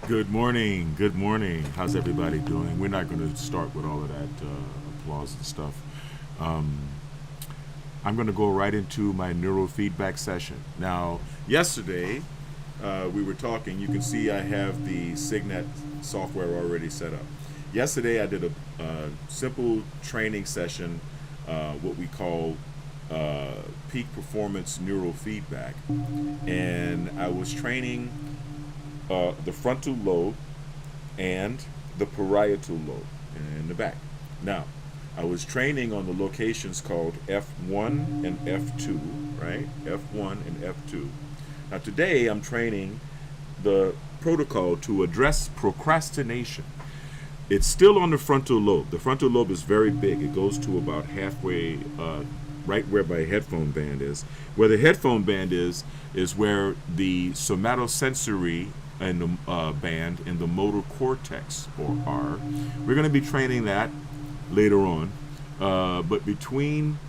Good morning. Good morning. How's everybody doing? We're not going to start with all of that applause and stuff. I'm going to go right into my neurofeedback session. Now, yesterday we were talking. You can see I have the Signet software already set up. Yesterday I did a simple training session, what we call peak performance neurofeedback, and I was training the frontal lobe and the parietal lobe in the back. Now, I was training on the locations called F1 and F2, right? F1 and F2. Now, today I'm training the protocol to address procrastination. It's still on the frontal lobe. The frontal lobe is very big. It goes to about halfway, right where my headphone band is. Where the headphone band is where the somatosensory and the band in the motor cortex are. We're going to be training that later on. But between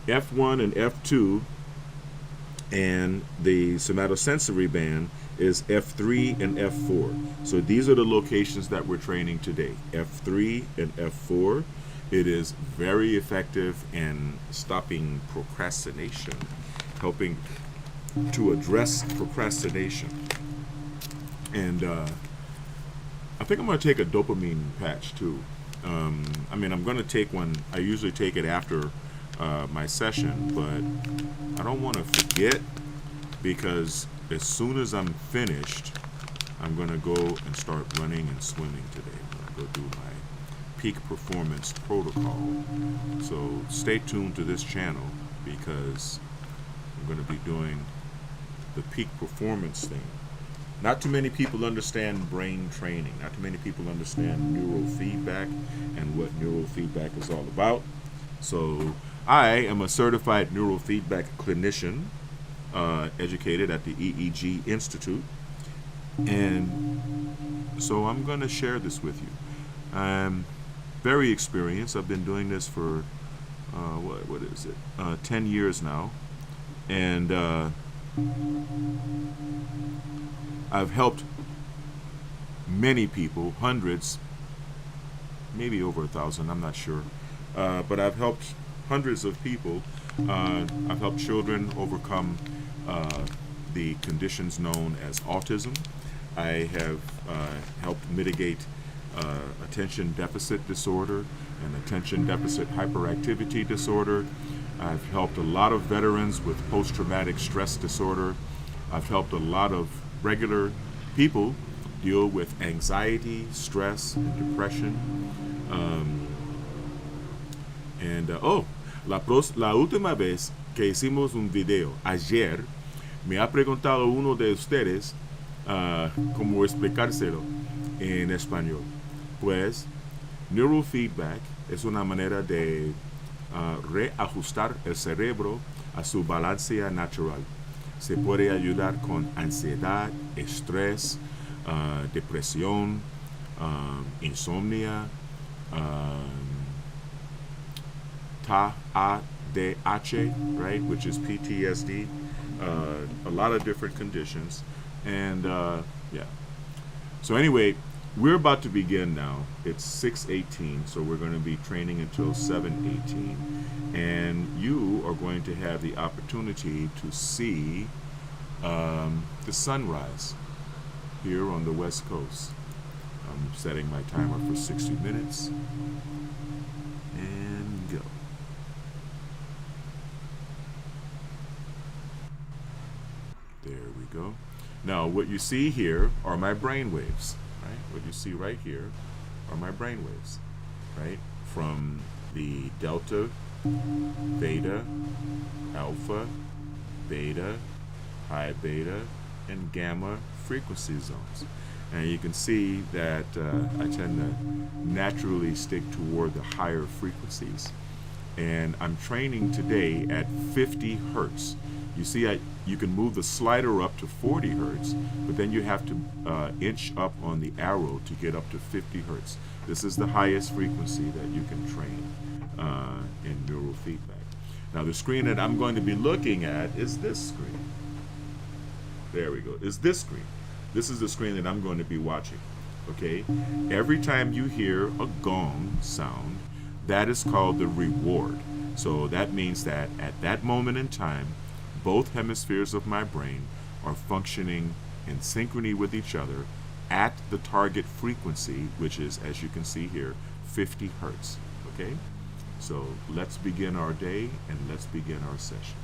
F1 and F2 and the somatosensory band is F3 and F4. So these are the locations that we're training today, F3 and F4. It is very effective in stopping procrastination, helping to address procrastination. And I think I'm going to take a dopamine patch too. I'm going to take one. I usually take it after my session, but I don't want to forget, because as soon as I'm finished, I'm going to go and start running and swimming today. I'm going to go do my peak performance protocol. So stay tuned to this channel, because I'm going to be doing the peak performance thing. Not too many people understand brain training. Not too many people understand neurofeedback and what neurofeedback is all about. So I am a certified neurofeedback clinician, educated at the EEG Institute. And so I'm going to share this with you. I'm very experienced. I've been doing this for, 10 years now. And I've helped many people, hundreds, maybe over 1,000, I'm not sure. But I've helped hundreds of people. I've helped children overcome the conditions known as autism. I have helped mitigate attention deficit disorder and attention deficit hyperactivity disorder. I've helped a lot of veterans with post-traumatic stress disorder. I've helped a lot of regular people deal with anxiety, stress, and depression. La última vez que hicimos un video, ayer, me ha preguntado uno de ustedes cómo explicárselo en español. Pues, neurofeedback es una manera de reajustar el cerebro a su balance natural. Se puede ayudar con ansiedad, estrés, depresión, insomnia, TADH, right, which is PTSD, a lot of different conditions. And yeah. So anyway, we're about to begin now. It's 6:18, so we're going to be training until 7:18. And you are going to have the opportunity to see the sunrise here on the West Coast. I'm setting my timer for 60 minutes. And go. There we go. Now, what you see here are my brain waves, right? What you see right here are my brain waves, right? From the delta, theta, alpha, beta, high beta and gamma frequency zones. And you can see that I tend to naturally stick toward the higher frequencies. And I'm training today at 50 hertz. You see, you can move the slider up to 40 hertz, but then you have to inch up on the arrow to get up to 50 hertz. This is the highest frequency that you can train in neurofeedback. Now, the screen that I'm going to be looking at is this screen. There we go. Is this screen. This is the screen that I'm going to be watching. Okay? Every time you hear a gong sound, that is called the reward. So that means that at that moment in time, both hemispheres of my brain are functioning in synchrony with each other at the target frequency, which is, as you can see here, 50 hertz. Okay? So let's begin our day and let's begin our session.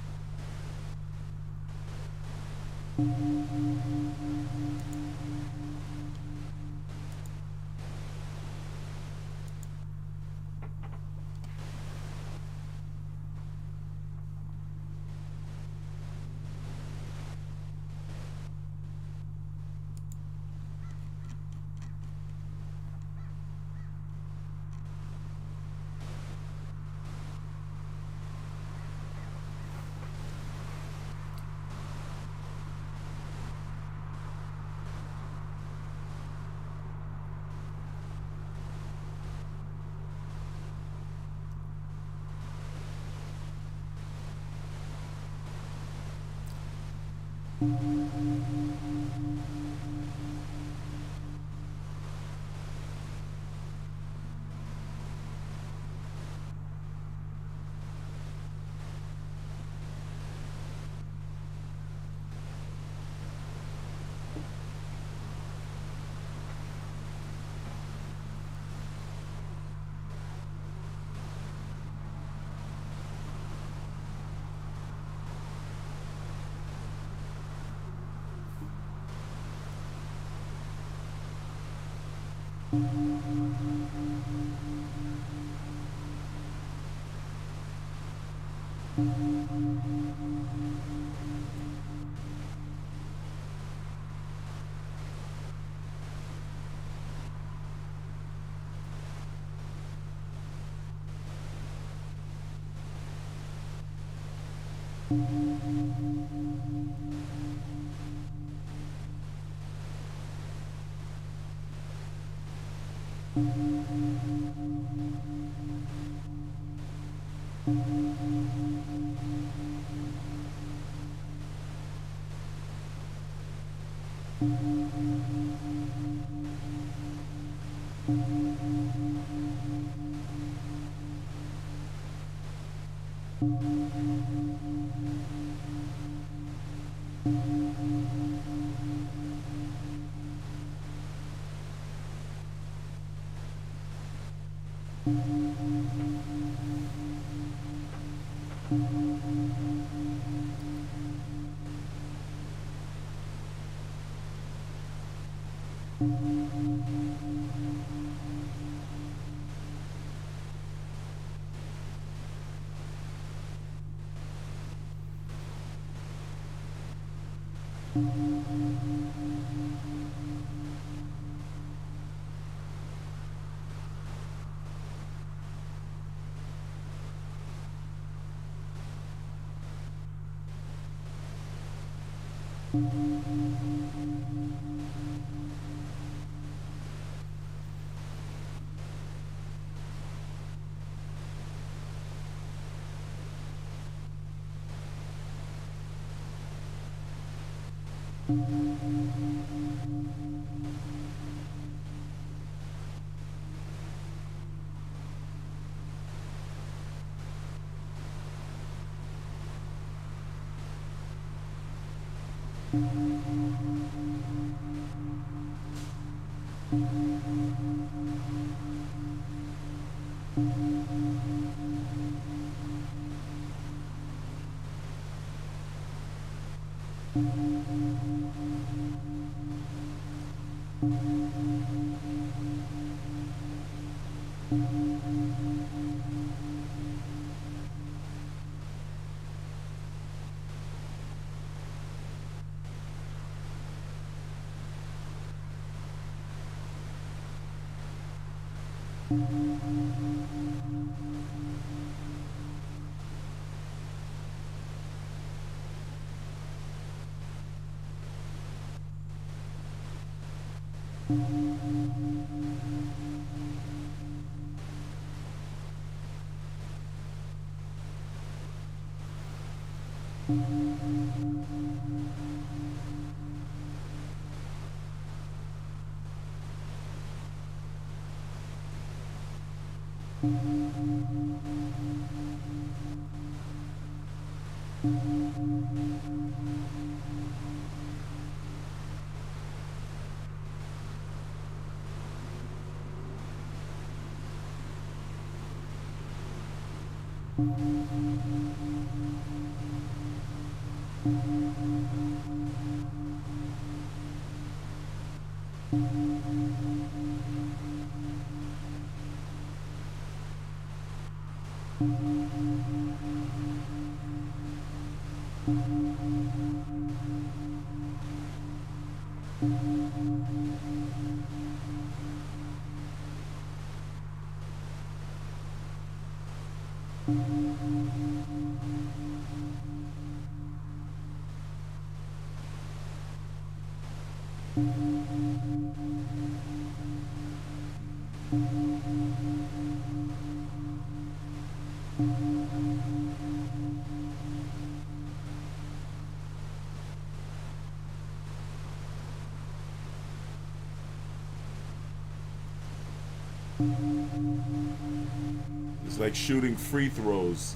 It's like shooting free throws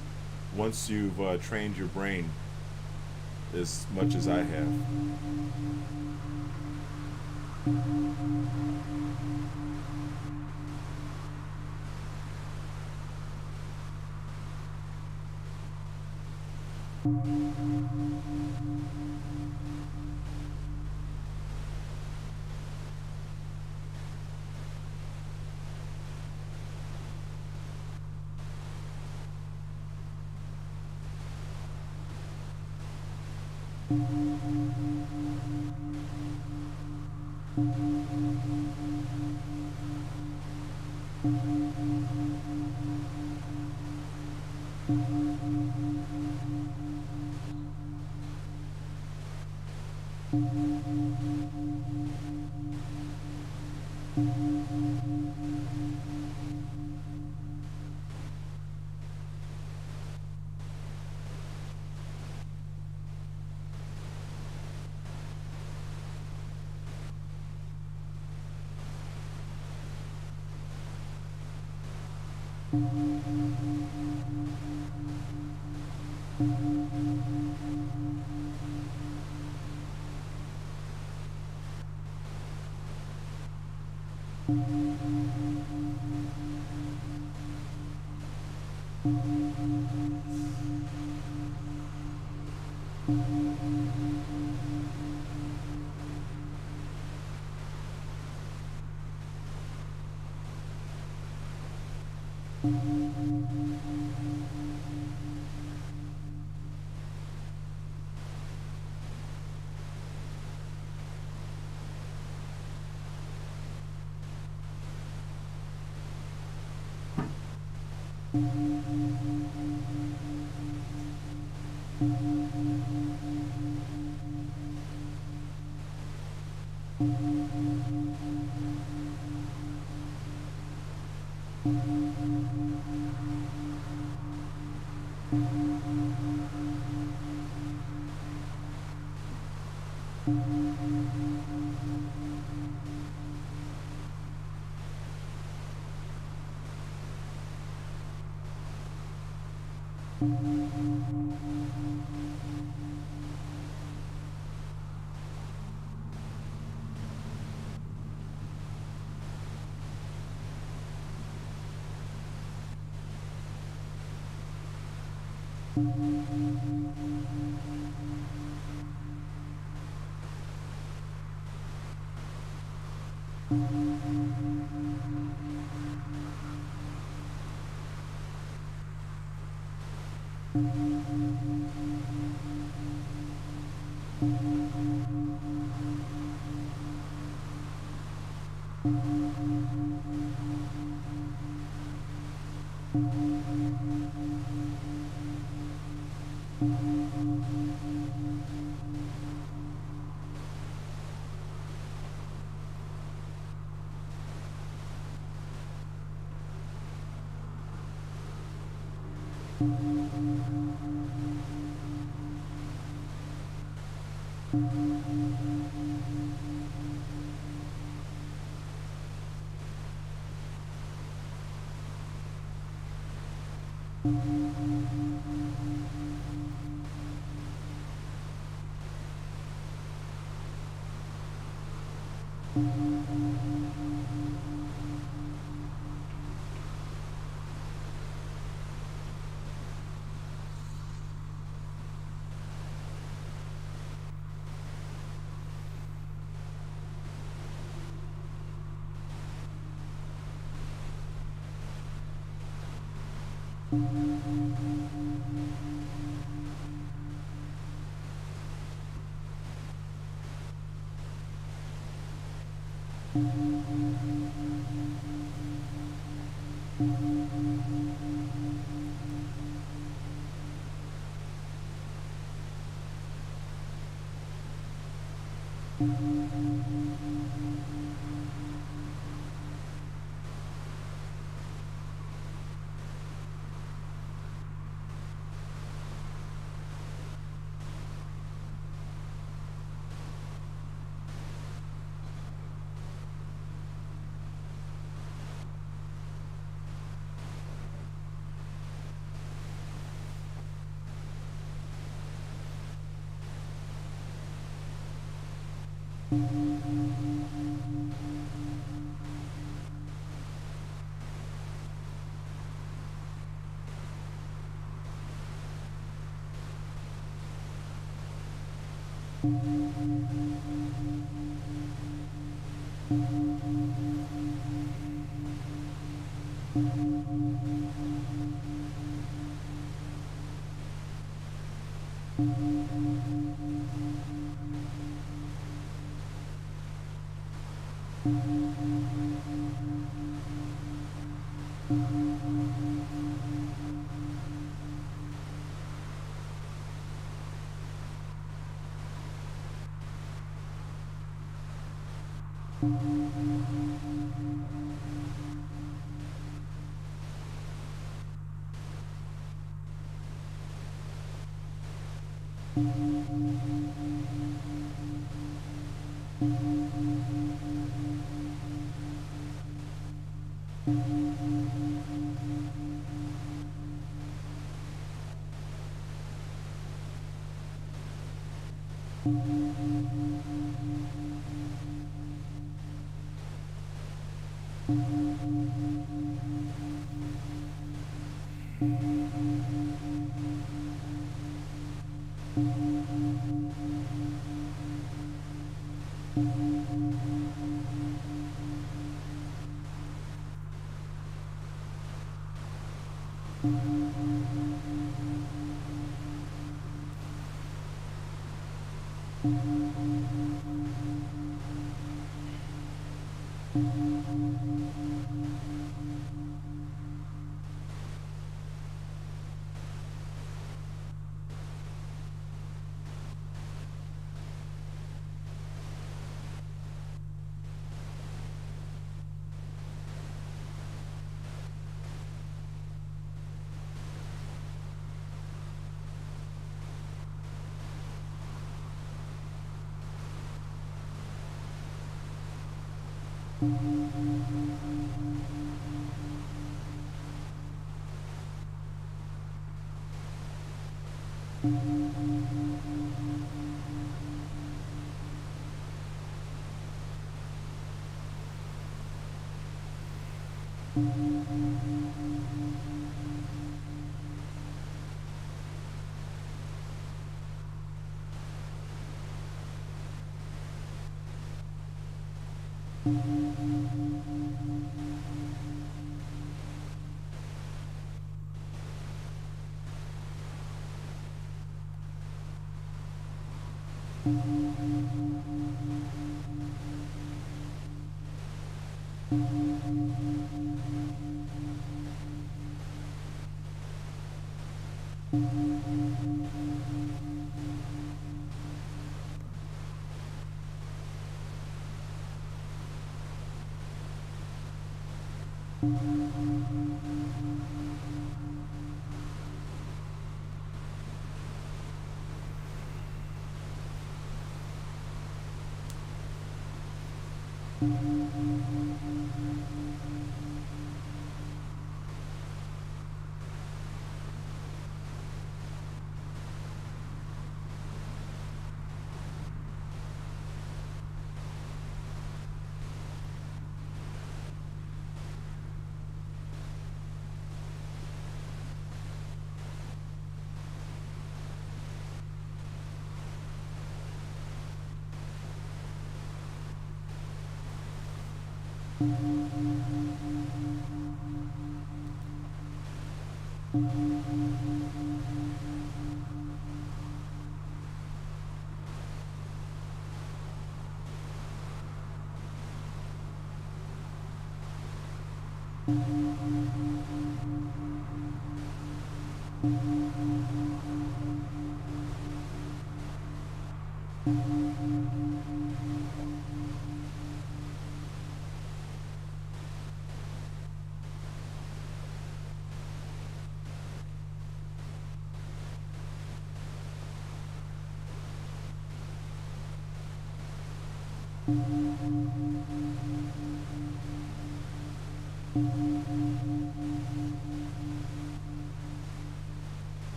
once you've trained your brain as much as I have.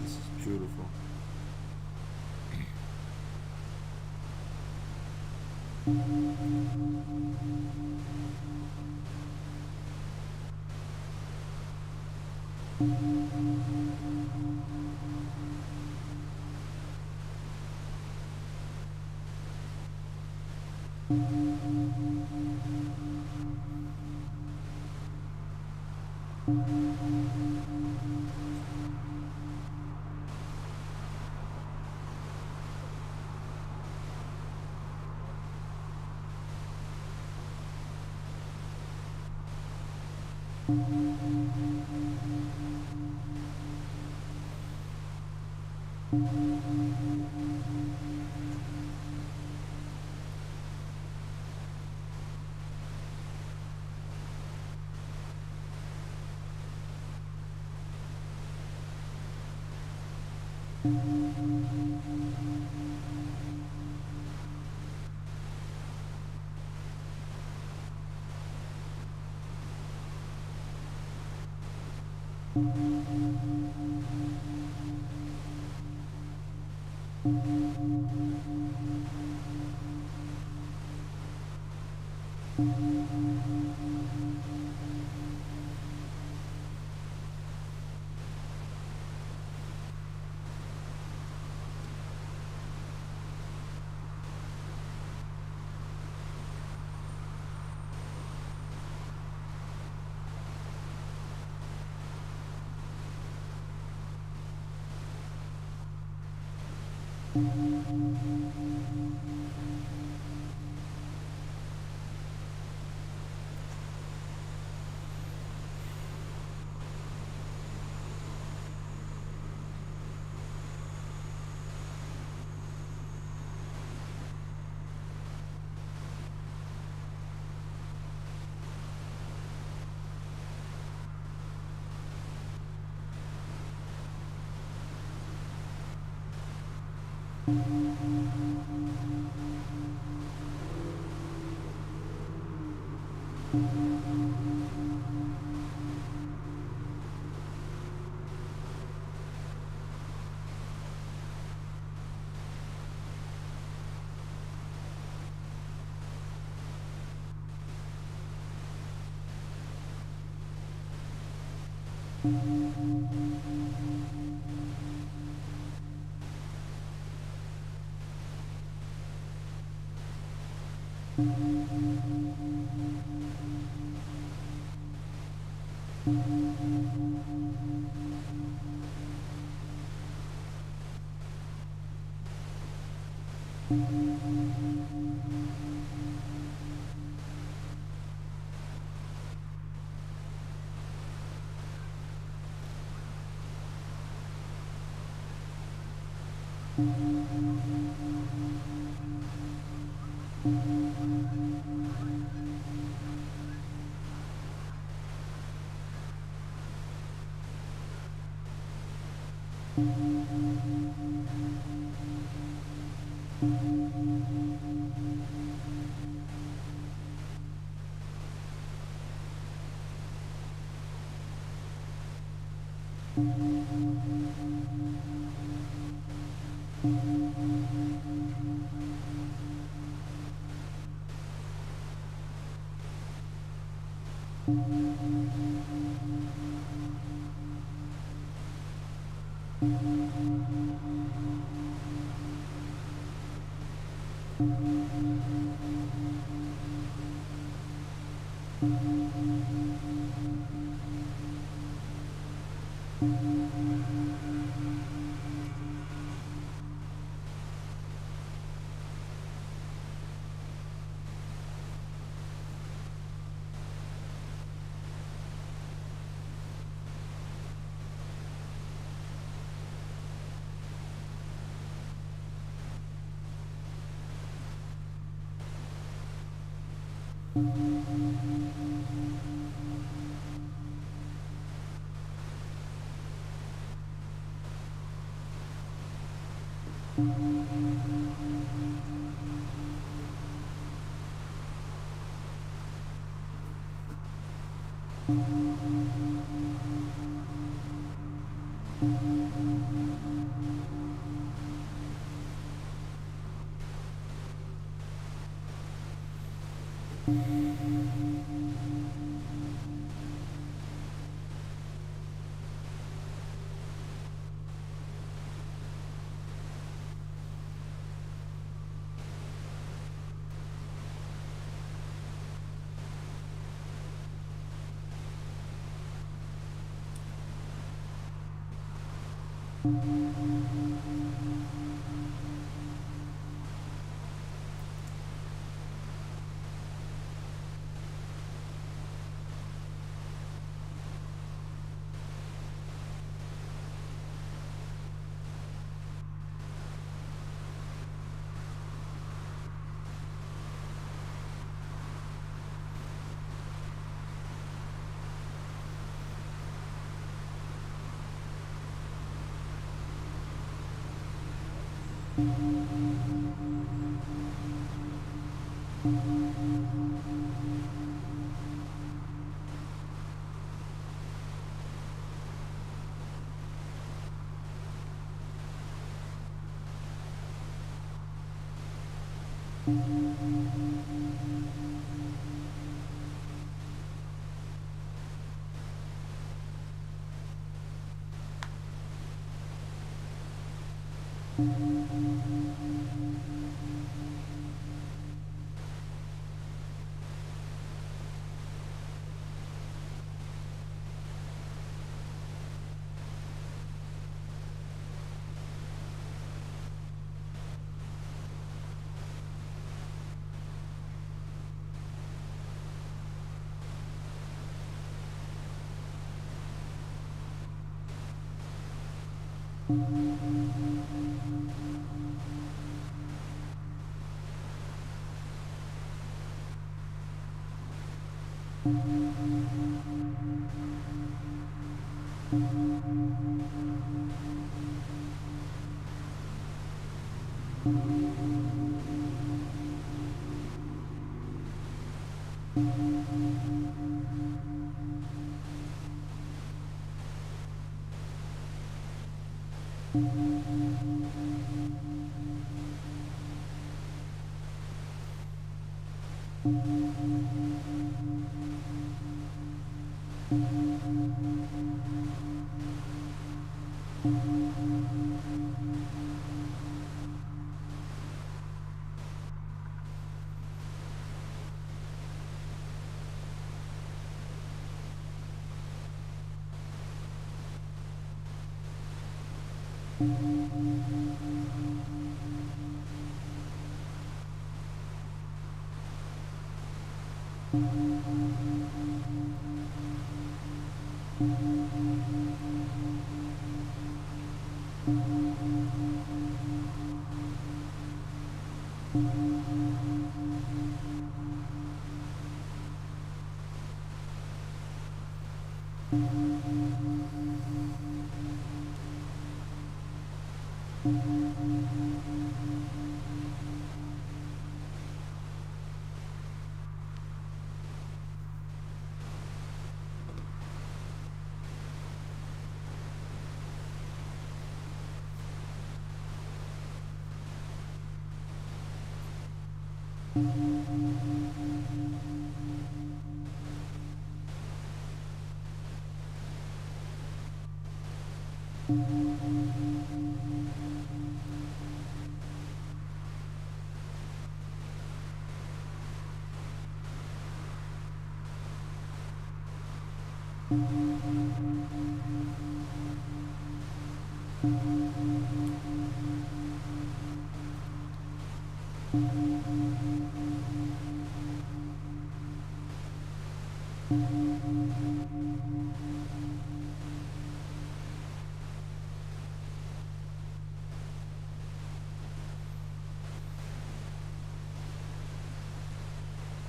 This is beautiful.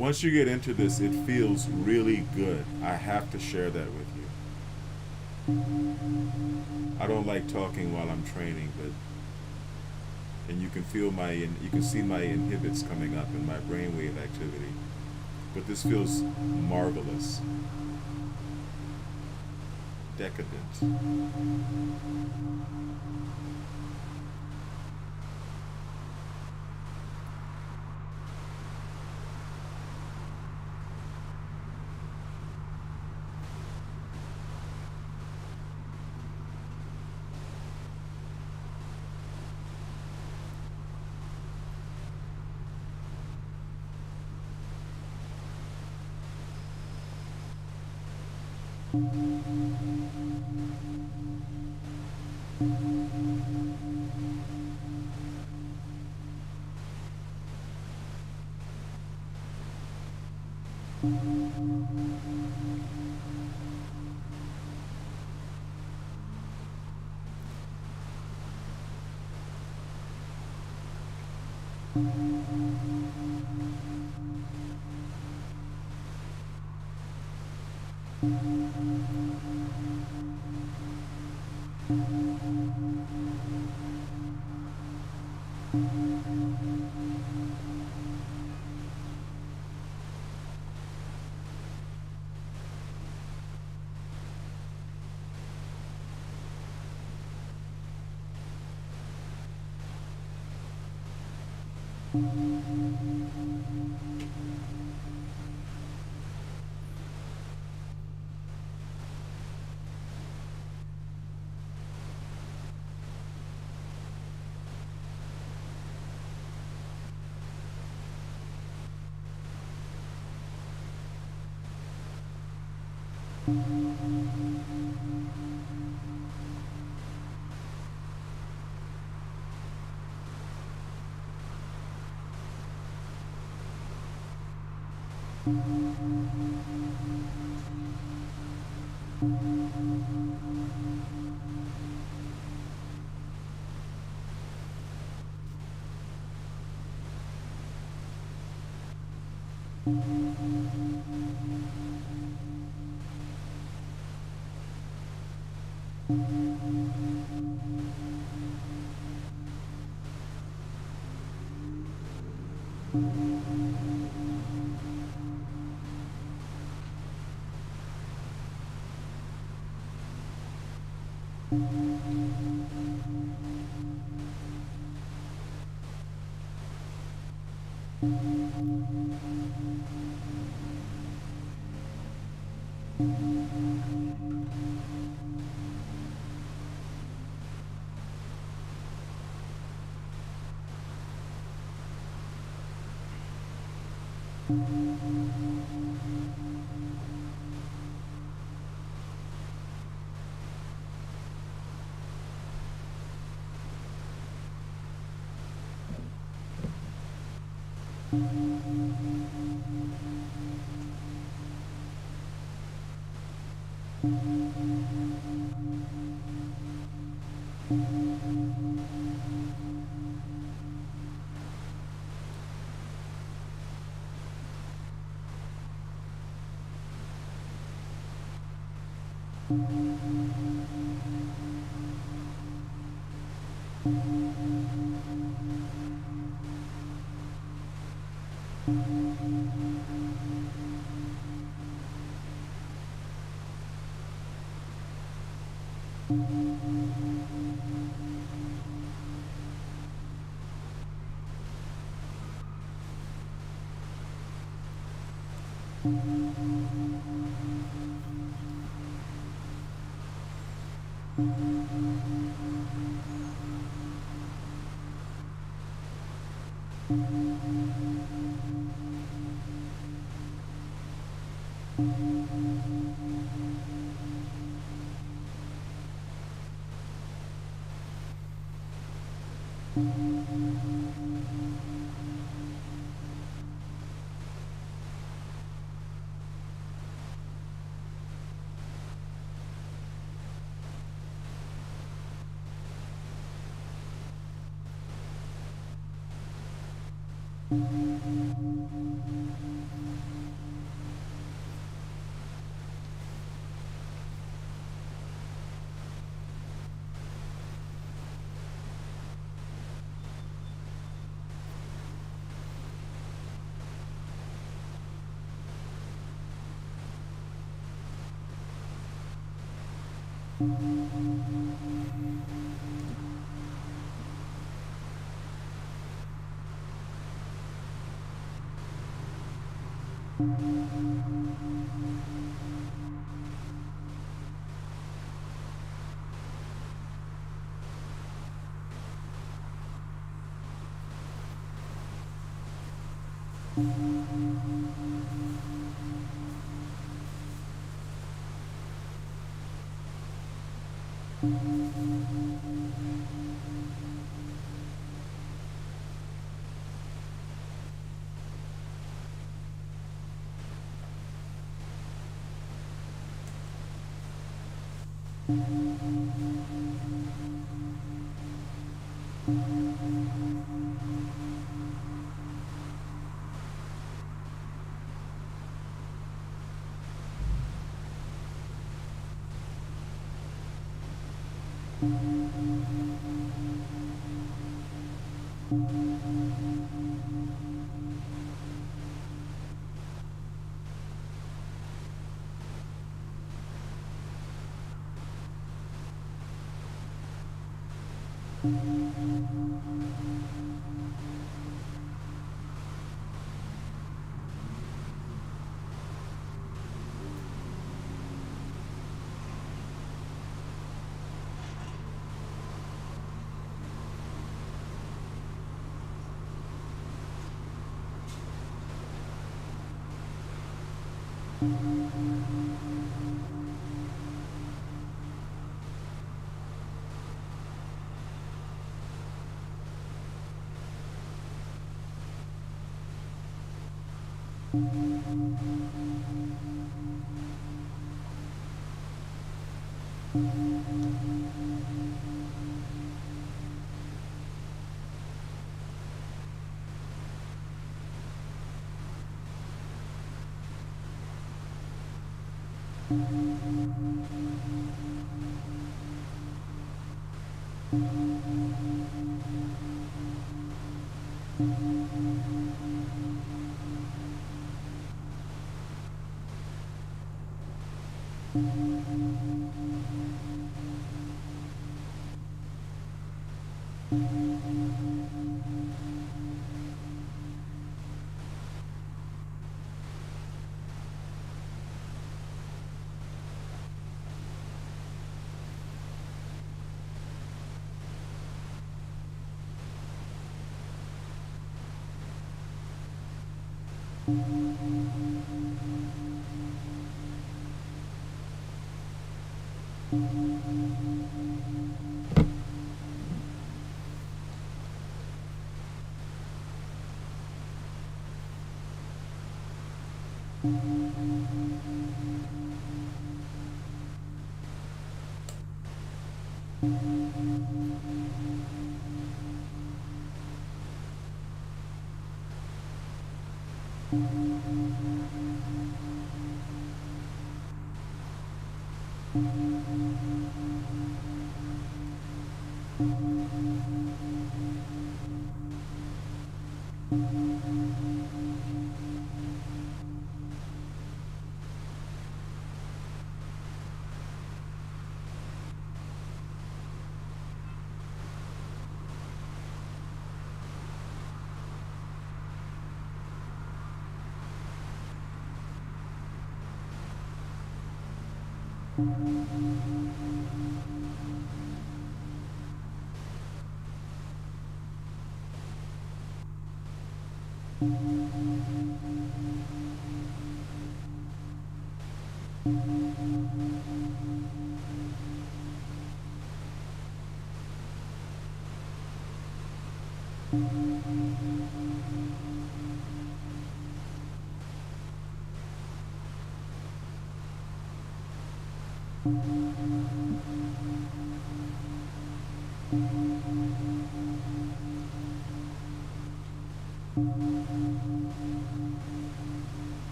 Once you get into this, it feels really good. I have to share that with you. I don't like talking while I'm training, but and you can feel you can see my inhibits coming up in my brainwave activity. But this feels marvelous, decadent.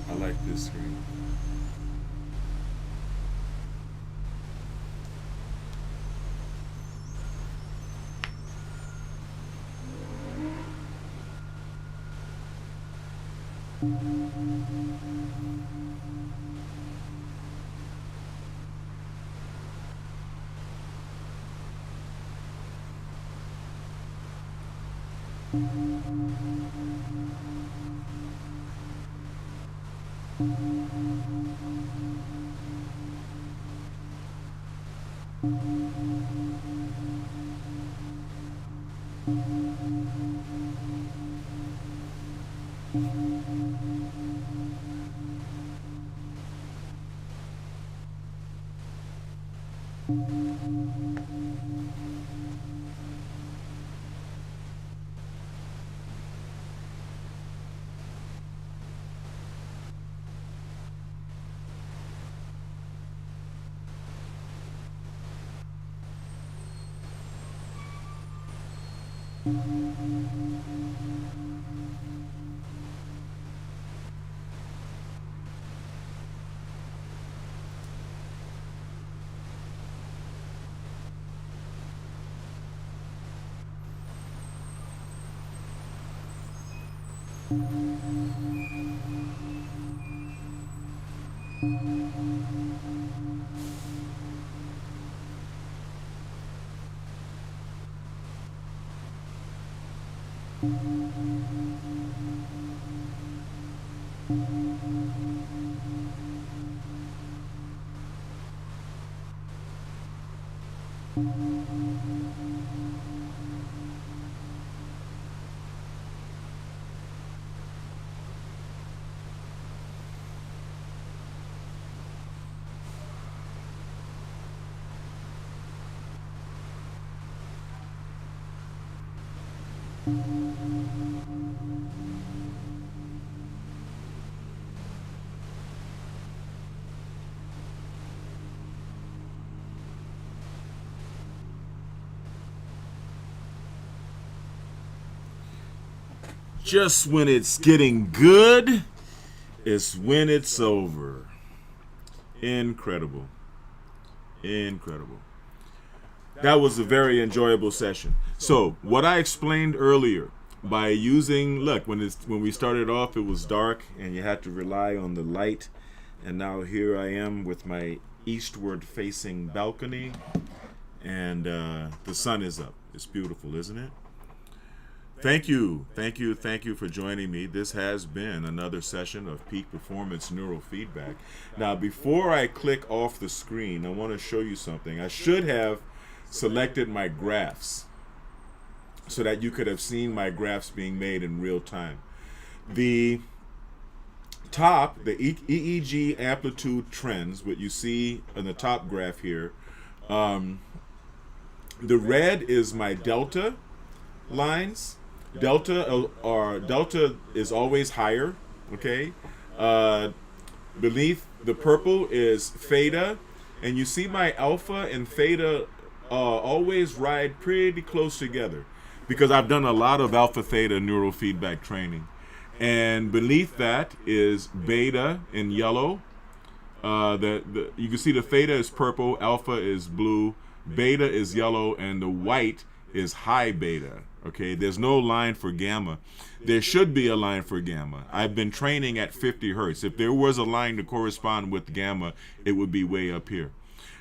I like this screen. Just when it's getting good, it's when it's over. Incredible. Incredible. That was a very enjoyable session. So, what I explained earlier by using, look, when we started off, it was dark and you had to rely on the light. And now here I am with my eastward facing balcony and the sun is up. It's beautiful, isn't it? Thank you for joining me. This has been another session of Peak Performance Neurofeedback. Now, before I click off the screen, I want to show you something. I should have selected my graphs so that you could have seen my graphs being made in real time. The top, the EEG amplitude trends, what you see on the top graph here, the red is my delta lines. delta is always higher. Okay, uh, beneath the purple is theta, and you see my alpha and theta always ride pretty close together because I've done a lot of alpha theta neurofeedback training. And beneath that is beta in yellow. You can see the theta is purple, alpha is blue, beta is yellow, and the white is high beta. Okay, there's no line for gamma. There should be a line for gamma. I've been training at 50 hertz. If there was a line to correspond with gamma, it would be way up here.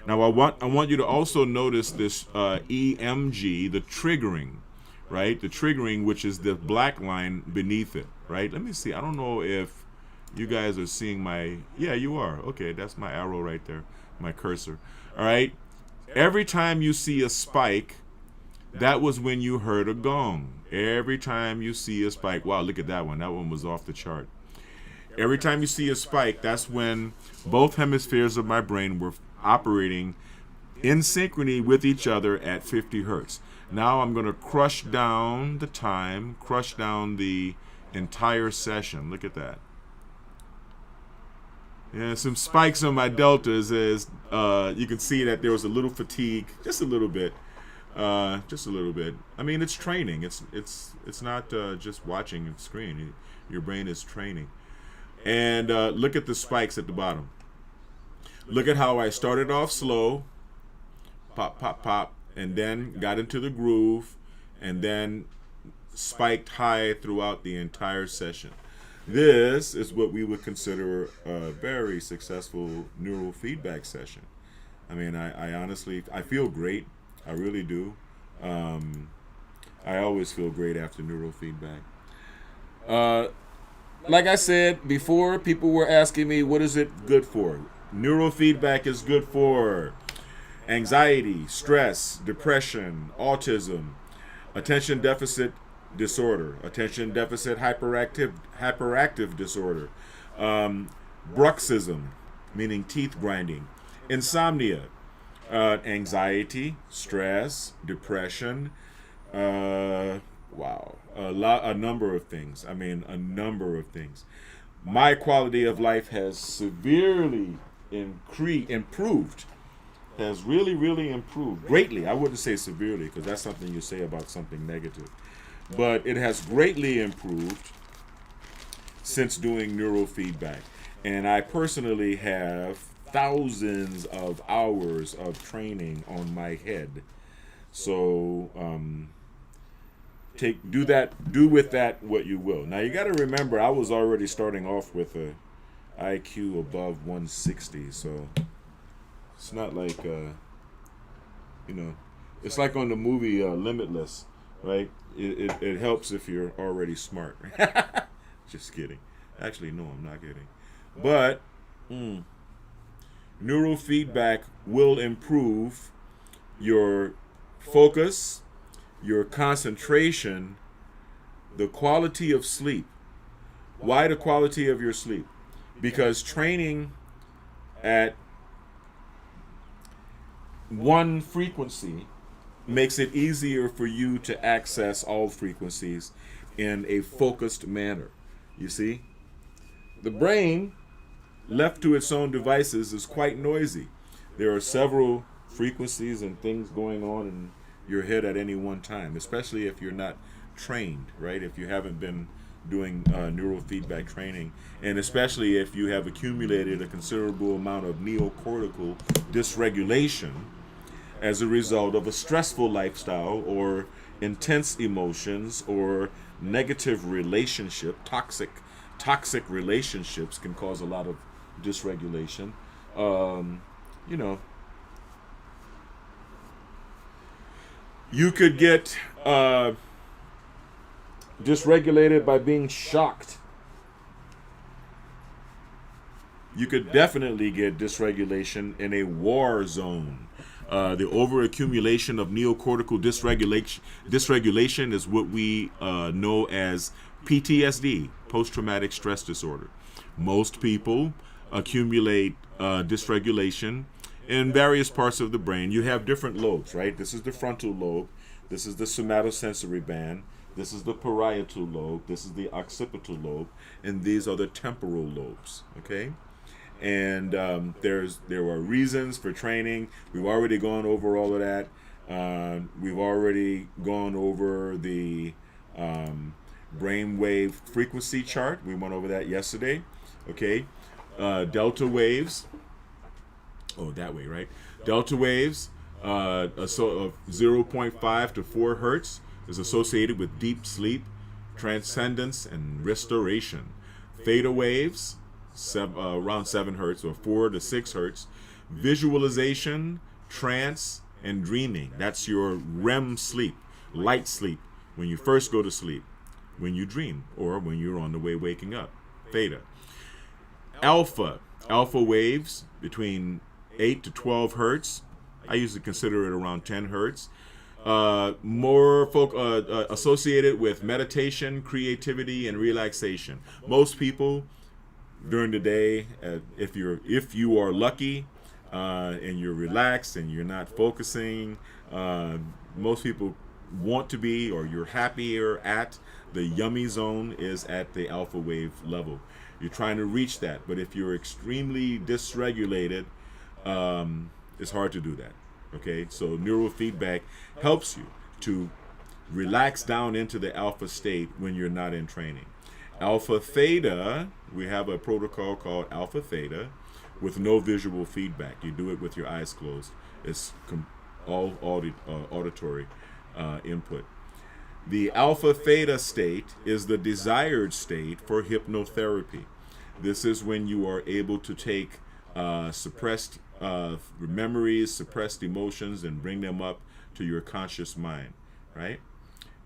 Now I want you to also notice this EMG, the triggering, right? The triggering, which is the black line beneath it, right? Let me see. I don't know if you guys are seeing my, yeah, you are. Okay, that's my arrow right there, my cursor. All right. Every time you see a spike, that was when you heard a gong. Every time you see a spike, wow, look at that one. That one was off the chart. Every time you see a spike, that's when both hemispheres of my brain were operating in synchrony with each other at 50 hertz. Now I'm going to crush down the time, crush down the entire session. Look at that. Yeah, some spikes on my deltas as you can see that there was a little fatigue, just a little bit. Just a little bit. I mean, it's training. It's not just watching a screen. Your brain is training. And look at the spikes at the bottom. Look at how I started off slow, pop, pop, pop, and then got into the groove, and then spiked high throughout the entire session. This is what we would consider a very successful neurofeedback session. I mean, I honestly, I feel great. I really do. I always feel great after neurofeedback. Like I said before, people were asking me, what is it good for? Neurofeedback is good for anxiety, stress, depression, autism, attention deficit disorder, attention deficit hyperactive disorder, bruxism, meaning teeth grinding, insomnia, anxiety, stress, depression, a number of things. I mean, a number of things. My quality of life has severely improved. Has really improved greatly. I wouldn't say severely because that's something you say about something negative, but it has greatly improved since doing neurofeedback. And I personally have thousands of hours of training on my head. So do with that what you will. Now you got to remember, I was already starting off with a IQ above 160, so it's not like it's like on the movie Limitless, right? It helps if you're already smart. Just kidding. Actually, no, I'm not kidding. But neurofeedback will improve your focus, your concentration, the quality of sleep. Why the quality of your sleep? Because training at one frequency makes it easier for you to access all frequencies in a focused manner. You see? The brain, left to its own devices, is quite noisy. There are several frequencies and things going on in your head at any one time, especially if you're not trained, right? If you haven't been doing neurofeedback training, and especially if you have accumulated a considerable amount of neocortical dysregulation as a result of a stressful lifestyle or intense emotions or negative relationship. Toxic relationships can cause a lot of dysregulation. You could get dysregulated by being shocked. You could definitely get dysregulation in a war zone. The overaccumulation of neocortical dysregulation is what we know as PTSD, post-traumatic stress disorder. Most people accumulate dysregulation in various parts of the brain. You have different lobes, right? This is the frontal lobe. This is the somatosensory band. This is the parietal lobe. This is the occipital lobe, and these are the temporal lobes. Okay, and there are reasons for training. We've already gone over all of that. We've already gone over the brainwave frequency chart. We went over that yesterday. Okay, delta waves. Oh, that way, right? Delta waves, of 0.5 to 4 hertz, is associated with deep sleep, transcendence, and restoration. Theta waves, around 7 hertz or 4 to 6 hertz, visualization, trance, and dreaming. That's your REM sleep, light sleep, when you first go to sleep, when you dream, or when you're on the way waking up. Theta. Alpha waves between 8 to 12 hertz. I usually consider it around 10 hertz. More associated with meditation, creativity, and relaxation. Most people during the day, if you are lucky and you're relaxed and you're not focusing, most people want to be, or you're happier at, the yummy zone is at the alpha wave level. You're trying to reach that, but if you're extremely dysregulated, it's hard to do that. Okay, so neurofeedback helps you to relax down into the alpha state when you're not in training. Alpha theta, we have a protocol called alpha theta with no visual feedback. You do it with your eyes closed. It's all auditory input. The alpha theta state is the desired state for hypnotherapy. This is when you are able to take suppressed memories, suppressed emotions, and bring them up to your conscious mind, right?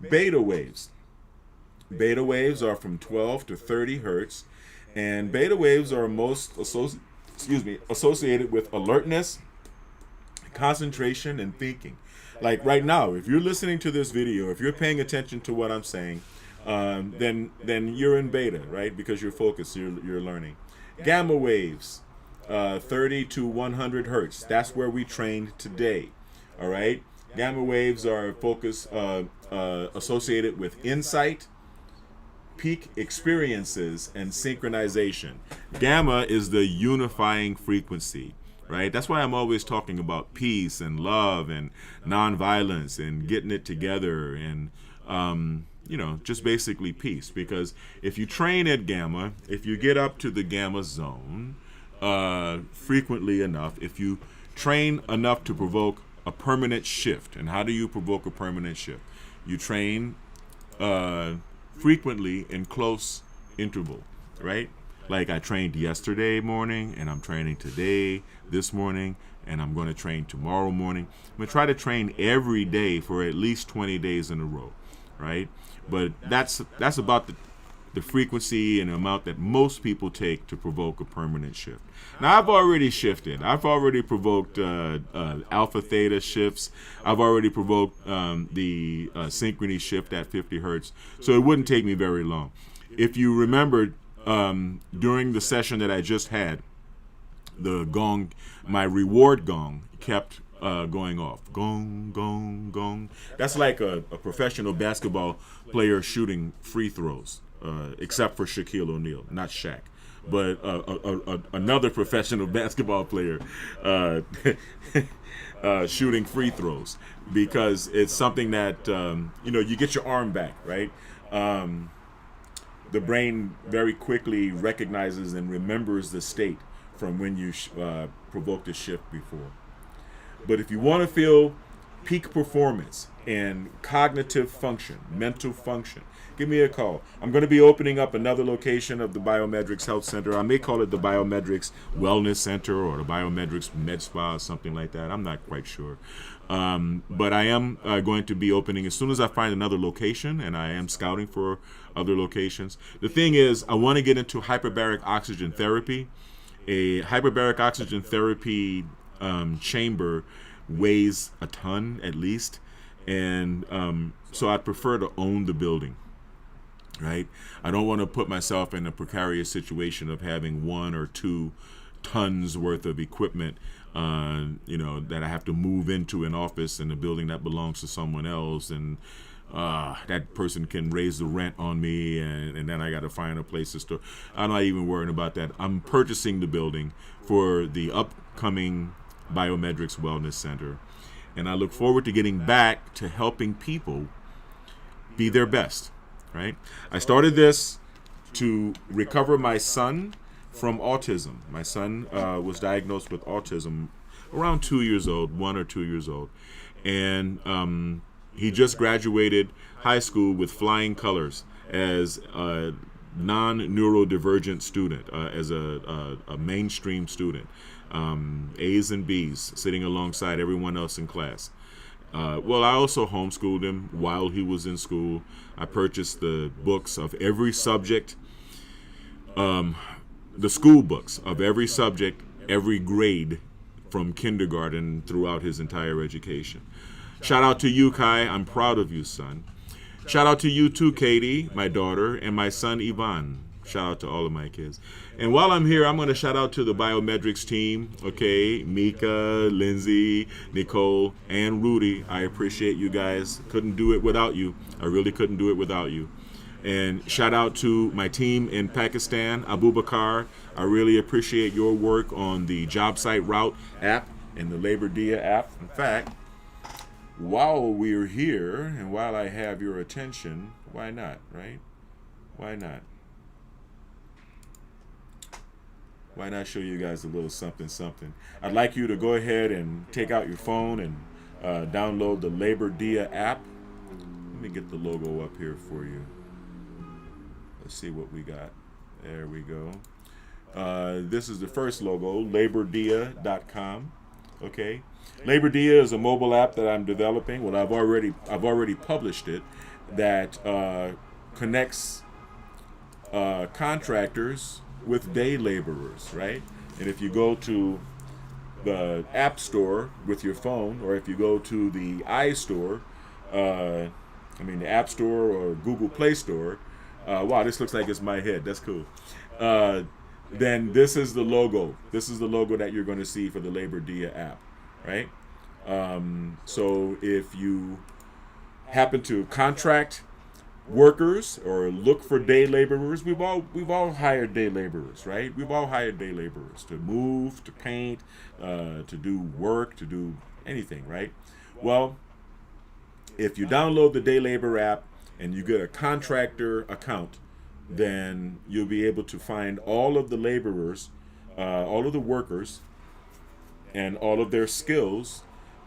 Beta waves. Beta waves are from 12 to 30 hertz, and beta waves are most associated with alertness, concentration, and thinking. Like right now, if you're listening to this video, if you're paying attention to what I'm saying, then you're in beta, right? Because you're focused, you're learning. Gamma waves, 30 to 100 hertz. That's where we trained today. All right. Gamma waves are associated with insight, peak experiences, and synchronization. Gamma is the unifying frequency, right? That's why I'm always talking about peace and love and nonviolence and getting it together and, just basically peace. Because if you train at gamma, if you get up to the gamma zone frequently enough, if you train enough to provoke a permanent shift. And how do you provoke a permanent shift? You train frequently in close interval, right? Like I trained yesterday morning, and I'm training today, this morning, and I'm going to train tomorrow morning. I'm going to try to train every day for at least 20 days in a row, right? But that's about the frequency and amount that most people take to provoke a permanent shift. Now, I've already shifted. I've already provoked alpha theta shifts. I've already provoked the synchrony shift at 50 hertz. So it wouldn't take me very long. If you remember, during the session that I just had, the gong, my reward gong, kept going off. Gong, gong, gong. That's like a professional basketball player shooting free throws. Except for Shaquille O'Neal, not Shaq, but another professional basketball player shooting free throws, because it's something that you get your arm back, right? The brain very quickly recognizes and remembers the state from when you provoked a shift before. But if you want to feel peak performance and cognitive function, mental function, give me a call. I'm going to be opening up another location of the Biometrics Health Center. I may call it the Biometrics Wellness Center or the Biometrics Med Spa, something like that. I'm not quite sure. But I am going to be opening as soon as I find another location, and I am scouting for other locations. The thing is, I want to get into hyperbaric oxygen therapy. A hyperbaric oxygen therapy chamber weighs a ton at least, and so I prefer to own the building, right? I don't want to put myself in a precarious situation of having 1 or 2 tons worth of equipment that I have to move into an office in a building that belongs to someone else, and that person can raise the rent on me, and then I got to find a place to store. I'm not even worrying about that. I'm purchasing the building for the upcoming Biometrics Wellness Center, and I look forward to getting back to helping people be their best, right? I started this to recover my son from autism. My son was diagnosed with autism around 2 years old, 1 or 2 years old. And he just graduated high school with flying colors as a non-neurodivergent student, as a mainstream student. A's and B's, sitting alongside everyone else in class. Well, I also homeschooled him while he was in school. I purchased the books of every subject, the school books of every subject, every grade from kindergarten throughout his entire education. Shout out to you, Kai. I'm proud of you, son. Shout out to you too, Katie, my daughter, and my son, Ivan. Shout out to all of my kids. And while I'm here, I'm going to shout out to the Biometrics team, okay? Mika, Lindsay, Nicole, and Rudy. I appreciate you guys. Couldn't do it without you. I really couldn't do it without you. And shout out to my team in Pakistan, Abu Bakar. I really appreciate your work on the Job Site Route app and the Labor Dia app. In fact, while we're here and while I have your attention, why not, right? Why not? Why not show you guys a little something, something? I'd like you to go ahead and take out your phone and download the Labor Dia app. Let me get the logo up here for you. Let's see what we got. There we go. This is the first logo, labordia.com. Okay. Labor Dia is a mobile app that I'm developing. Well, I've already published it, that connects contractors with day laborers, right? And if you go to the App Store with your phone, or if you go to the iStore, the App Store or Google Play Store, wow, this looks like it's my head. That's cool. Then this is the logo. This is the logo that you're going to see for the Labor Dia app, right? So if you happen to contract workers or look for day laborers, we've all hired day laborers, right? We've all hired day laborers to move, to paint, to do work, to do anything, right? Well, if you download the Day Labor app and you get a contractor account, then you'll be able to find all of the laborers, all of the workers, and all of their skills,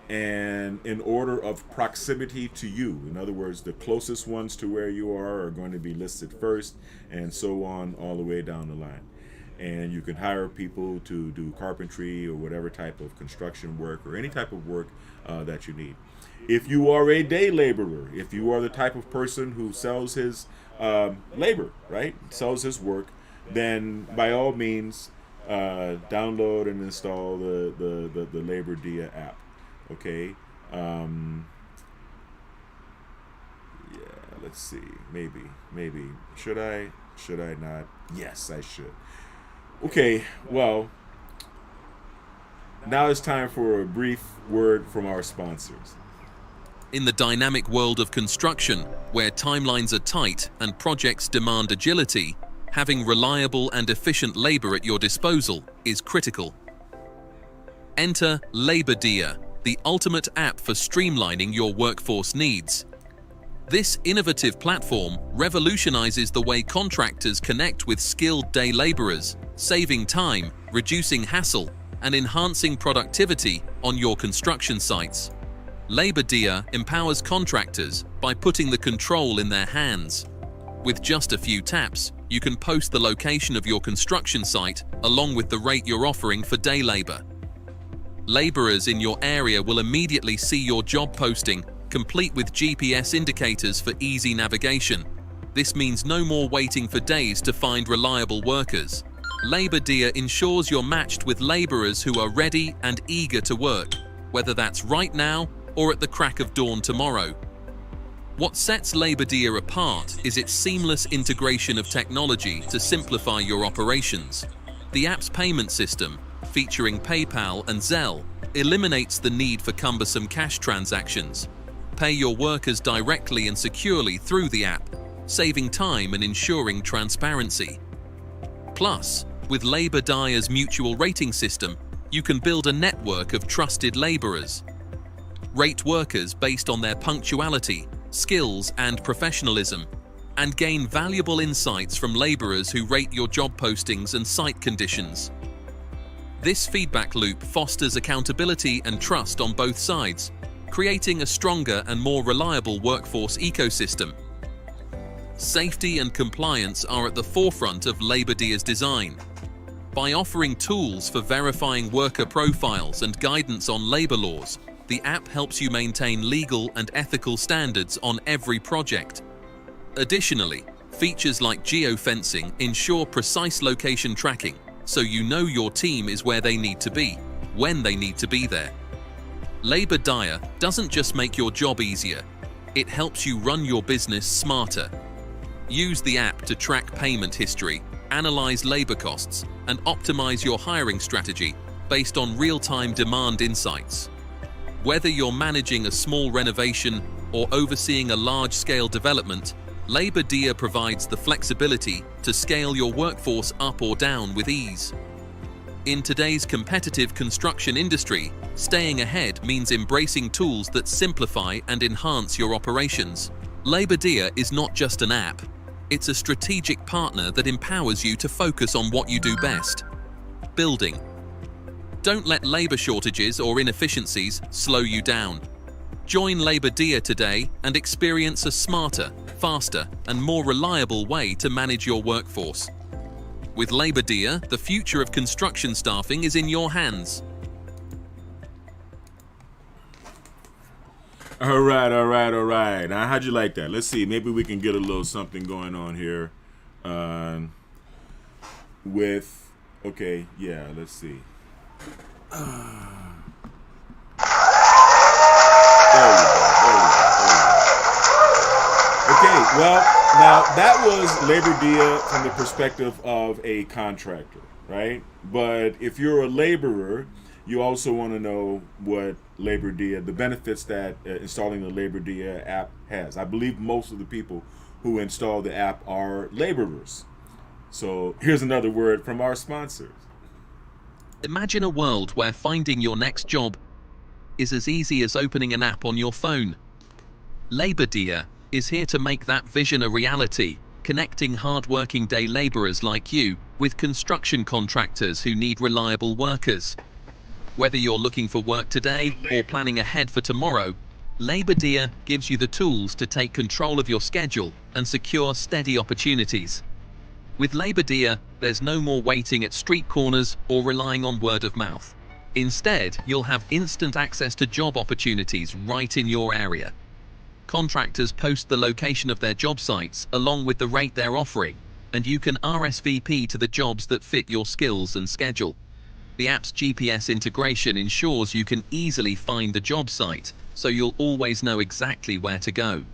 and in order of proximity to you. In other words, the closest ones to where you are going to be listed first, and so on all the way down the line. And you can hire people to do carpentry or whatever type of construction work or any type of work that you need. If you are a day laborer, if you are the type of person who sells his labor, right, sells his work, then by all means download and install the Labor Dia app. Okay. Yeah, let's see. Maybe. Should I not? Yes, I should. Okay, well, now it's time for a brief word from our sponsors. In the dynamic world of construction, where timelines are tight and projects demand agility, having reliable and efficient labor at your disposal is critical. Enter Labor Dia, the ultimate app for streamlining your workforce needs. This innovative platform revolutionizes the way contractors connect with skilled day laborers, saving time, reducing hassle, and enhancing productivity on your construction sites. Labor Dia empowers contractors by putting the control in their hands. With just a few taps, you can post the location of your construction site along with the rate you're offering for day labor. Laborers in your area will immediately see your job posting, complete with GPS indicators for easy navigation. This means no more waiting for days to find reliable workers. Labor Dia ensures you're matched with laborers who are ready and eager to work, whether that's right now or at the crack of dawn tomorrow. What sets Labor Dia apart is its seamless integration of technology to simplify your operations. The app's payment system, featuring PayPal and Zelle, eliminates the need for cumbersome cash transactions. Pay your workers directly and securely through the app, saving time and ensuring transparency. Plus, with Labor Dia's mutual rating system, you can build a network of trusted laborers. Rate workers based on their punctuality, skills, and professionalism, and gain valuable insights from laborers who rate your job postings and site conditions. This feedback loop fosters accountability and trust on both sides, creating a stronger and more reliable workforce ecosystem. Safety and compliance are at the forefront of Labor Dia's design. By offering tools for verifying worker profiles and guidance on labor laws, the app helps you maintain legal and ethical standards on every project. Additionally, features like geofencing ensure precise location tracking, so you know your team is where they need to be, when they need to be there. Labor Dia doesn't just make your job easier, it helps you run your business smarter. Use the app to track payment history, analyze labor costs, and optimize your hiring strategy based on real-time demand insights. Whether you're managing a small renovation or overseeing a large-scale development, Labor Dia provides the flexibility to scale your workforce up or down with ease. In today's competitive construction industry, staying ahead means embracing tools that simplify and enhance your operations. Labor Dia is not just an app, it's a strategic partner that empowers you to focus on what you do best: building. Don't let labor shortages or inefficiencies slow you down. Join Labor Dia today and experience a smarter, faster, and more reliable way to manage your workforce. With Labor Dia, the future of construction staffing is in your hands. All right. Now, how'd you like that? Let's see. Maybe we can get a little something going on here let's see. There we go. Okay, well, now that was Labor Dia from the perspective of a contractor, right? But if you're a laborer, you also want to know what Labor Dia, the benefits that installing the Labor Dia app has. I believe most of the people who install the app are laborers. So here's another word from our sponsors. Imagine a world where finding your next job is as easy as opening an app on your phone. Labor Dia is here to make that vision a reality, connecting hard-working day laborers like you with construction contractors who need reliable workers. Whether you're looking for work today or planning ahead for tomorrow, Labor Dia gives you the tools to take control of your schedule and secure steady opportunities. With Labor Dia, there's no more waiting at street corners or relying on word of mouth. Instead, you'll have instant access to job opportunities right in your area. Contractors post the location of their job sites along with the rate they're offering, and you can RSVP to the jobs that fit your skills and schedule. The app's GPS integration ensures you can easily find the job site, so you'll always know exactly where to go.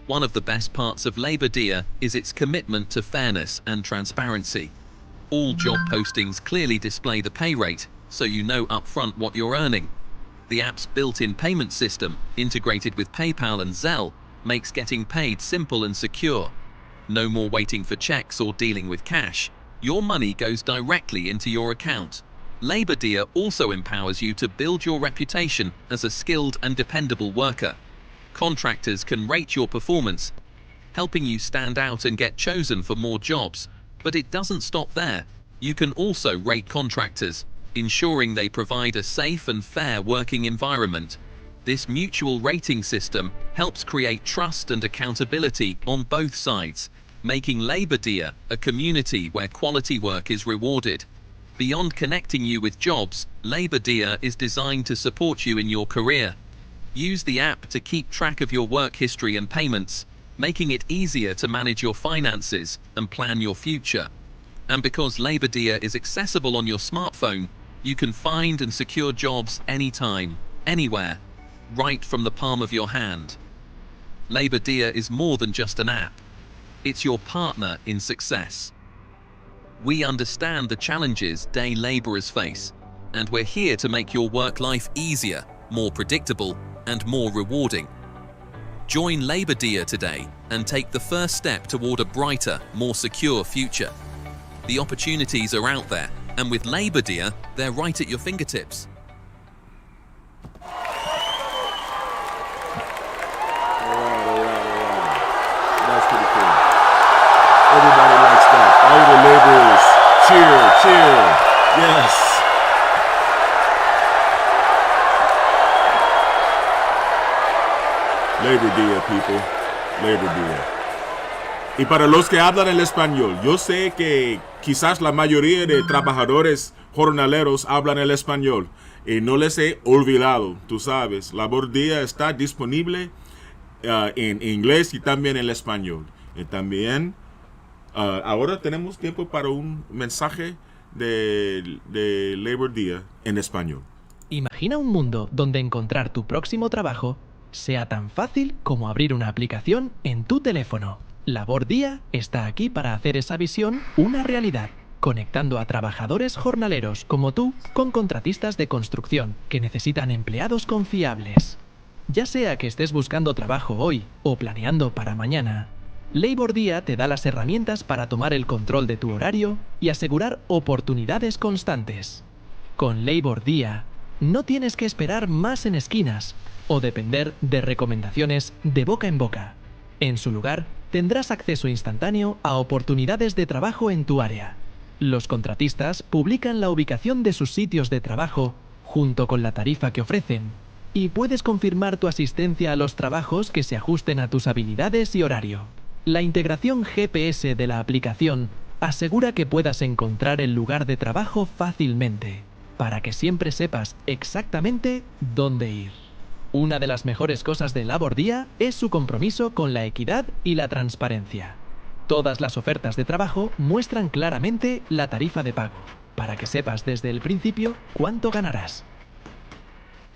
One of the best parts of Labor Dia is its commitment to fairness and transparency. All job postings clearly display the pay rate, so you know upfront what you're earning. The app's built-in payment system, integrated with PayPal and Zelle, makes getting paid simple and secure. No more waiting for checks or dealing with cash. Your money goes directly into your account. Labor Dia also empowers you to build your reputation as a skilled and dependable worker. Contractors can rate your performance, helping you stand out and get chosen for more jobs. But it doesn't stop there. You can also rate contractors, ensuring they provide a safe and fair working environment. This mutual rating system helps create trust and accountability on both sides, making Labor Dia a community where quality work is rewarded. Beyond connecting you with jobs, Labor Dia is designed to support you in your career. Use the app to keep track of your work history and payments, making it easier to manage your finances and plan your future. And because Labor Dia is accessible on your smartphone, you can find and secure jobs anytime, anywhere, right from the palm of your hand. Labor Dia is more than just an app. It's your partner in success. We understand the challenges day laborers face, and we're here to make your work life easier, more predictable, and more rewarding. Join Labor Dia today and take the first step toward a brighter, more secure future. The opportunities are out there, and with Labor Dia, they're right at your fingertips. All right. That's pretty cool. Everybody likes that. All the laborers, cheer. Yes. Labor Day, people. Labor Day. Y para los que hablan el español, yo sé que quizás la mayoría de trabajadores jornaleros hablan el español y no les he olvidado, tú sabes, Labor Día está disponible en inglés y también en español. Y también ahora tenemos tiempo para un mensaje de Labor Día en español. Imagina un mundo donde encontrar tu próximo trabajo sea tan fácil como abrir una aplicación en tu teléfono. Labor Día está aquí para hacer esa visión una realidad, conectando a trabajadores jornaleros como tú con contratistas de construcción que necesitan empleados confiables. Ya sea que estés buscando trabajo hoy o planeando para mañana, Labor Día te da las herramientas para tomar el control de tu horario y asegurar oportunidades constantes. Con Labor Día, no tienes que esperar más en esquinas o depender de recomendaciones de boca en boca. En su lugar, tendrás acceso instantáneo a oportunidades de trabajo en tu área. Los contratistas publican la ubicación de sus sitios de trabajo junto con la tarifa que ofrecen, y puedes confirmar tu asistencia a los trabajos que se ajusten a tus habilidades y horario. La integración GPS de la aplicación asegura que puedas encontrar el lugar de trabajo fácilmente, para que siempre sepas exactamente dónde ir. Una de las mejores cosas de Labor Día es su compromiso con la equidad y la transparencia. Todas las ofertas de trabajo muestran claramente la tarifa de pago, para que sepas desde el principio cuánto ganarás.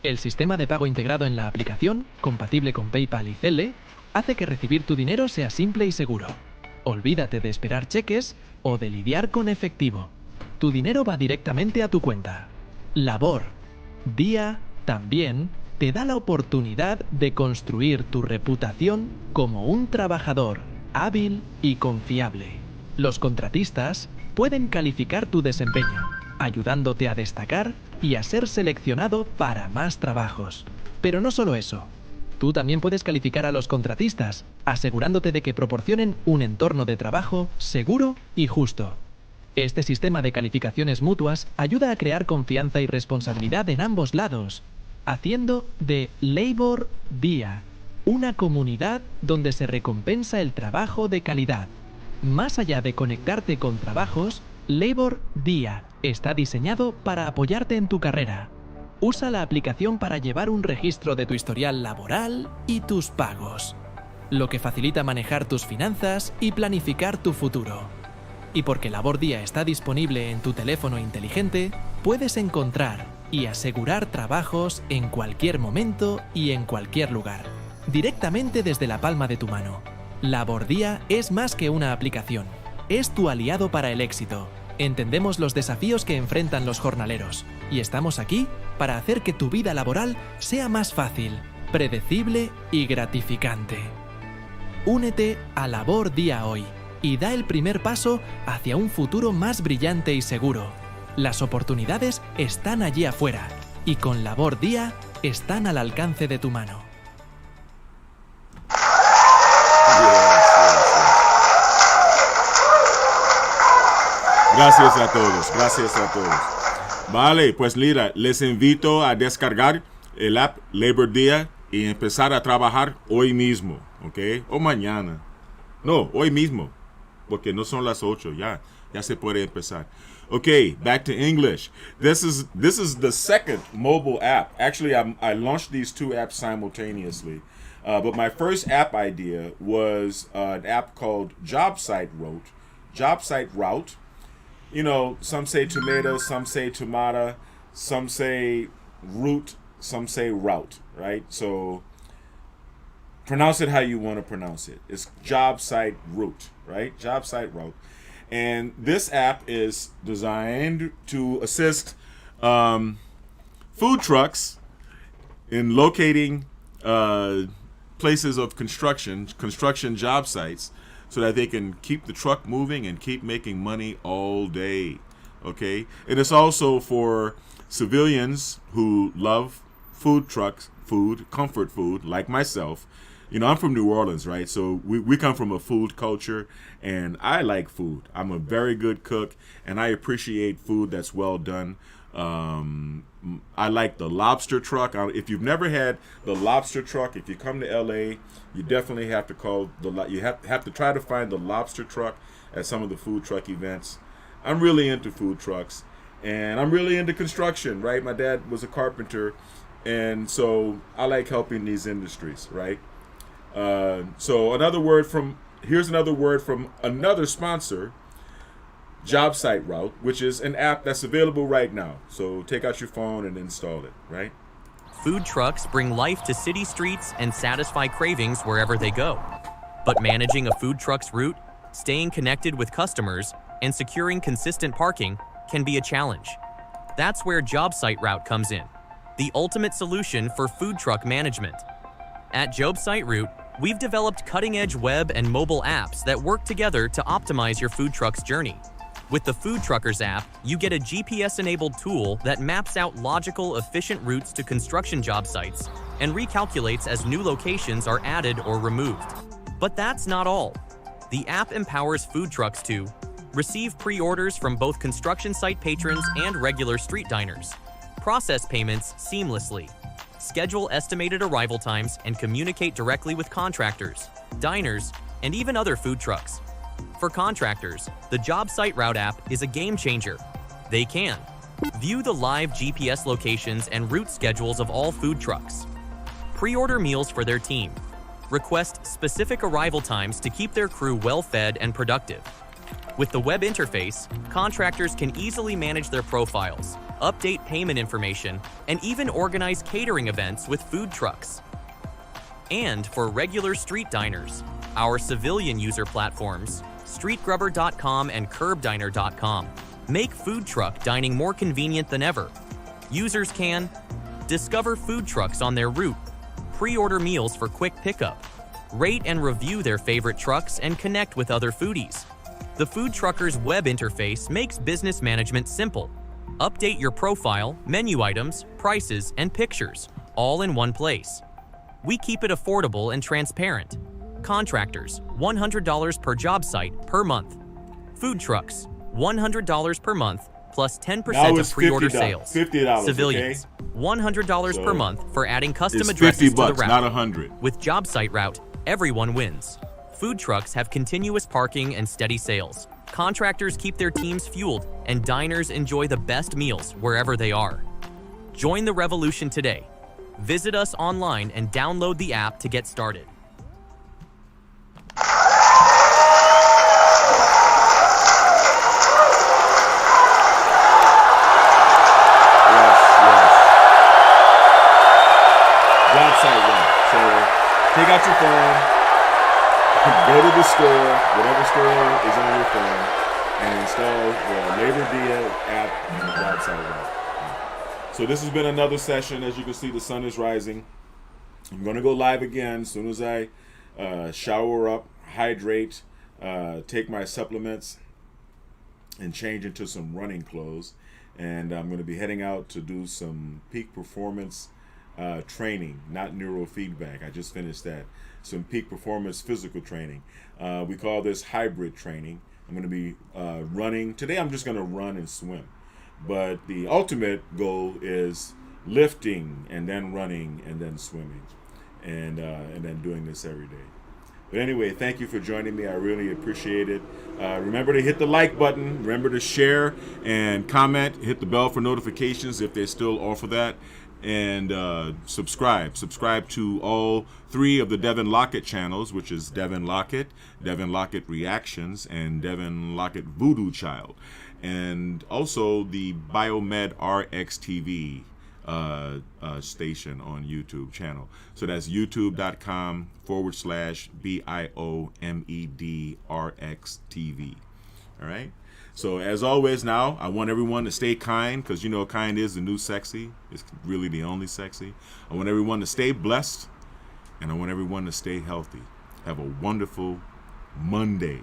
El sistema de pago integrado en la aplicación, compatible con PayPal y Zelle, hace que recibir tu dinero sea simple y seguro. Olvídate de esperar cheques o de lidiar con efectivo. Tu dinero va directamente a tu cuenta. Labor Día también te da la oportunidad de construir tu reputación como un trabajador hábil y confiable. Los contratistas pueden calificar tu desempeño, ayudándote a destacar y a ser seleccionado para más trabajos. Pero no solo eso. Tú también puedes calificar a los contratistas, asegurándote de que proporcionen un entorno de trabajo seguro y justo. Este sistema de calificaciones mutuas ayuda a crear confianza y responsabilidad en ambos lados, haciendo de Labor Día una comunidad donde se recompensa el trabajo de calidad. Más allá de conectarte con trabajos, Labor Día está diseñado para apoyarte en tu carrera. Usa la aplicación para llevar un registro de tu historial laboral y tus pagos, lo que facilita manejar tus finanzas y planificar tu futuro. Y porque Labor Día está disponible en tu teléfono inteligente, puedes encontrar y asegurar trabajos en cualquier momento y en cualquier lugar, directamente desde la palma de tu mano. Labor Día es más que una aplicación, es tu aliado para el éxito. Entendemos los desafíos que enfrentan los jornaleros y estamos aquí para hacer que tu vida laboral sea más fácil, predecible y gratificante. Únete a Labor Día hoy y da el primer paso hacia un futuro más brillante y seguro. Las oportunidades están allí afuera y con Labor Día están al alcance de tu mano. Gracias a todos. Vale, pues mira, les invito a descargar el app Labor Día y empezar a trabajar hoy mismo, ¿ok? O mañana. No, hoy mismo, porque no son las 8, ya se puede empezar. Okay, back to English. This is the second mobile app. Actually, I launched these two apps simultaneously. But my first app idea was an app called Job Site Route. You know, some say tomato, some say tomata, some say root, some say route, right? So pronounce it how you want to pronounce it. It's Job Site Route, right? Job Site Route. And this app is designed to assist food trucks in locating places of construction job sites, so that they can keep the truck moving and keep making money all day. Okay? And it's also for civilians who love food trucks, comfort food, like myself. You know, I'm from New Orleans, right? So we come from a food culture, and I like food. I'm a very good cook, and I appreciate food that's well done. I like the lobster truck. If you've never had the lobster truck, if you come to LA, you definitely have to you have to try to find the lobster truck at some of the food truck events. I'm really into food trucks, and I'm really into construction, right? My dad was a carpenter, and so I like helping these industries, right? So here's another word from another sponsor, Job Site Route, which is an app that's available right now. So take out your phone and install it, right? Food trucks bring life to city streets and satisfy cravings wherever they go. But managing a food truck's route, staying connected with customers, and securing consistent parking can be a challenge. That's where Job Site Route comes in, the ultimate solution for food truck management. At Job Site Route, we've developed cutting-edge web and mobile apps that work together to optimize your food truck's journey. With the Food Truckers app, you get a GPS-enabled tool that maps out logical, efficient routes to construction job sites and recalculates as new locations are added or removed. But that's not all. The app empowers food trucks to receive pre-orders from both construction site patrons and regular street diners, process payments seamlessly, schedule estimated arrival times, and communicate directly with contractors, diners, and even other food trucks. For contractors, the Job Site Route app is a game changer. They can view the live GPS locations and route schedules of all food trucks, pre-order meals for their team, request specific arrival times to keep their crew well-fed and productive. With the web interface, contractors can easily manage their profiles, update payment information, and even organize catering events with food trucks. And for regular street diners, our civilian user platforms, StreetGrubber.com and CurbDiner.com, make food truck dining more convenient than ever. Users can discover food trucks on their route, pre-order meals for quick pickup, rate and review their favorite trucks, and connect with other foodies. The Food Truckers web interface makes business management simple. Update your profile, menu items, prices, and pictures, all in one place. We keep it affordable and transparent. Contractors, $100 per job site per month. Food trucks, $100 per month plus 10% of pre-order sales. $50, Civilians, okay? $100 per month for adding custom It's addresses $50, to the route. not $100. With Job Site Route, everyone wins. Food trucks have continuous parking and steady sales. Contractors keep their teams fueled, and diners enjoy the best meals wherever they are. Join the revolution today. Visit us online and download the app to get started. Job Site Route. So take out your phone, go to the store, whatever store is on your phone, and install the Labor Dia app and the Job Site Route. So this has been another session. As you can see, the sun is rising. I'm going to go live again as soon as I shower up, hydrate, take my supplements, and change into some running clothes. And I'm going to be heading out to do some peak performance training, not neurofeedback. I just finished that. Some peak performance physical training. We call this hybrid training. I'm going to be running. Today I'm just going to run and swim. But the ultimate goal is lifting and then running and then swimming and then doing this every day. But anyway, thank you for joining me. I really appreciate it. Remember to hit the like button. Remember to share and comment. Hit the bell for notifications if they still offer that. And subscribe to all 3 of the Devin Lockett channels, which is Devin Lockett Reactions, and Devin Lockett Voodoo Child, and also the Biomed RX TV station on YouTube channel. So that's youtube.com/BIOMED RX TV. All right. So as always, now I want everyone to stay kind, because kind is the new sexy. It's really the only sexy. I want everyone to stay blessed, and I want everyone to stay healthy. Have a wonderful Monday.